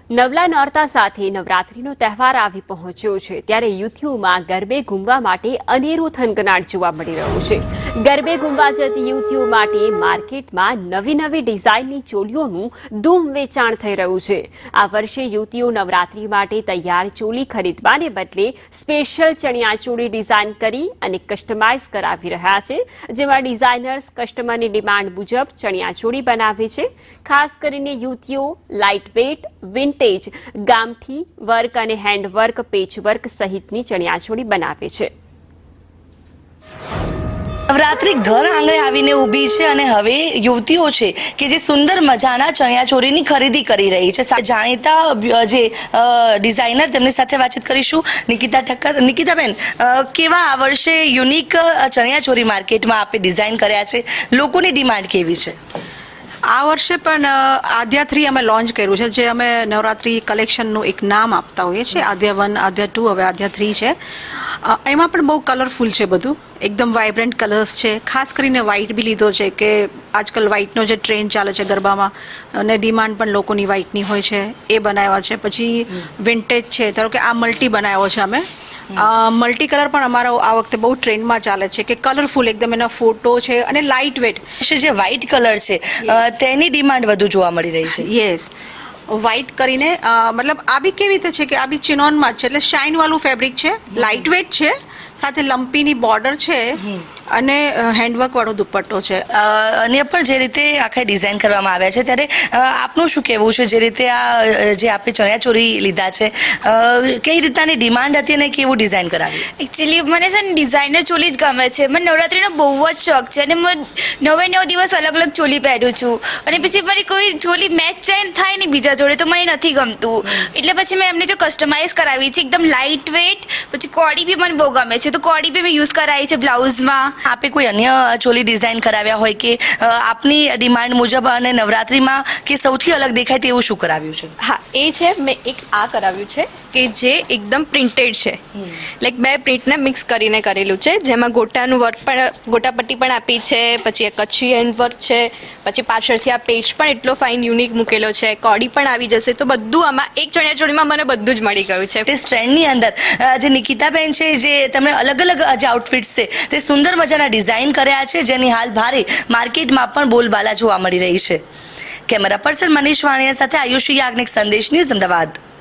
નવલા નોરતા સાથે નવરાત્રીનો તહેવાર આવી પહોંચ્યો છે ત્યારે યુવતીઓમાં ગરબે ઘૂમવા માટે અનેરું થનગનાટ જોવા મળી રહ્યું છે। ગરબે ઘૂમવા જતી યુવતીઓ માટે માર્કેટમાં નવી નવી ડિઝાઇનની ચોલીઓનું ધૂમ વેચાણ થઈ રહ્યું છે। આ વર્ષે યુવતીઓ નવરાત્રી માટે તૈયાર ચોલી ખરીદવાને બદલે સ્પેશિયલ ચણિયાચોળી ડિઝાઇન કરી અને કસ્ટમાઇઝ કરાવી રહ્યા છે, જેમાં ડિઝાઇનર્સ કસ્ટમરની ડિમાન્ડ મુજબ ચણિયાચોળી બનાવે છે। ખાસ કરીને યુવતીઓ લાઇટવેટ, વિન્ટેજ, ગામઠી વર્ક અને હેન્ડવર્ક, પેચવર્ક સહિતની ચણિયાચોળી બનાવે છે। નવરાત્રી ઘર આંગણે આવીને ઊભી છે અને હવે યુવતીઓ છે કે જે સુંદર મજાના ચણિયાચોળીની ખરીદી કરી રહી છે। જાણીતા જે ડિઝાઇનર તેમની સાથે વાતચીત કરીશું, નિકિતા ઠક્કર। નિકિતાબેન, કેવા આ વર્ષે યુનિક ચણિયાચોળી માર્કેટમાં આપે ડિઝાઇન કર્યા છે, લોકોની ડિમાન્ડ કેવી છે? આ વર્ષે પણ આદ્યા 3 અમે લોન્ચ કર્યું છે, જે અમે નવરાત્રી કલેક્શનનું એક નામ આપતા હોઈએ છીએ। આદ્યા 1, આદ્યા 2, હવે આદ્યા 3 છે। એમાં પણ બહુ કલરફુલ છે, બધું એકદમ વાઇબ્રન્ટ કલર્સ છે। ખાસ કરીને વ્હાઇટ બી લીધો છે કે આજકાલ વ્હાઇટનો જે ટ્રેન્ડ ચાલે છે ગરબામાં અને ડિમાન્ડ પણ લોકોની વ્હાઇટની હોય છે, એ બનાવ્યા છે। પછી વિન્ટેજ છે, ધારો કે આ મલ્ટી બનાવ્યો છે અમે। મલ્ટી કલર પણ અમારો આ વખતે બહુ ટ્રેન્ડમાં ચાલે છે કે કલરફુલ એકદમ એના ફોટો છે અને લાઇટ વેટ જે વ્હાઇટ કલર છે તેની ડિમાન્ડ વધુ જોવા મળી રહી છે। યસ, વ્હાઇટ કરીને મતલબ આ બી કેવી રીતે છે કે આ બી ચિનોનમાં જ છે, એટલે શાઇન વાળું ફેબ્રિક છે, લાઇટ વેટ છે, સાથે લંપીની બોર્ડર છે અને હેન્ડવર્ક વાળો દુપટ્ટો છે। અને પણ જે રીતે આખા ડિઝાઇન કરવામાં આવ્યા છે, ત્યારે આપનું શું કહેવું છે? જે રીતે આ જે આપે ચણિયાચોળી લીધા છે, કઈ રીતની ડિમાન્ડ હતી અને કેવું ડિઝાઇન કરાવ્યું? એકચ્યુઅલી મને છે ને ડિઝાઇનર ચોલી જ ગમે છે। મને નવરાત્રીનો બહુ જ શોખ છે અને હું 9 દિવસ અલગ અલગ ચોલી પહેરું છું અને પછી મારી કોઈ ચોલી મેચ થાય ને બીજા જોડે તો મને નથી ગમતું, એટલે પછી મેં એમને જો કસ્ટમાઇઝ કરાવી છે, એકદમ લાઇટ વેટ। પછી કોડી બી મને બહુ ગમે છે, તો કોડી બી મેં યુઝ કરાવી છે બ્લાઉઝમાં। આપે કોઈ અન્ય ચોલી ડિઝાઇન કરાવ્યા હોય કે આપની ડિમાન્ડ મુજબ અને નવરાત્રીમાં કે સૌથી અલગ દેખાય તેવું શું કરાવ્યું છે? હા, એ છે, મેં એક આ કરાવ્યું છે કે જે એકદમ પ્રિન્ટેડ છે, લાઈક 2 પ્રિન્ટને મિક્સ કરીને કરેલું છે, જેમાં ગોટાનું વર્ક પણ, ગોટાપટ્ટી પણ આપી છે, પછી આ કચ્છી હેન્ડવર્ક છે, પછી પાછળથી આ પેચ પણ એટલો ફાઇન યુનિક મૂકેલો છે, કોડી પણ આવી જશે, તો બધું આમાં એક ચણિયાચોળીમાં મને બધું જ મળી ગયું છે। તે ટ્રેન્ડની અંદર જે નિકિતાબેન છે, જે તમને અલગ અલગ જે આઉટફિટ્સ છે તે સુંદર મજાના ડિઝાઇન કર્યા છે, જેની હાલ ભારે માર્કેટમાં પણ બોલબાલા જોવા મળી રહી છે। કેમેરા પર્સન મનીષ વાણિયા સાથે આયુષી યાજ્ઞિક, સંદેશ ન્યૂઝ, અમદાવાદ।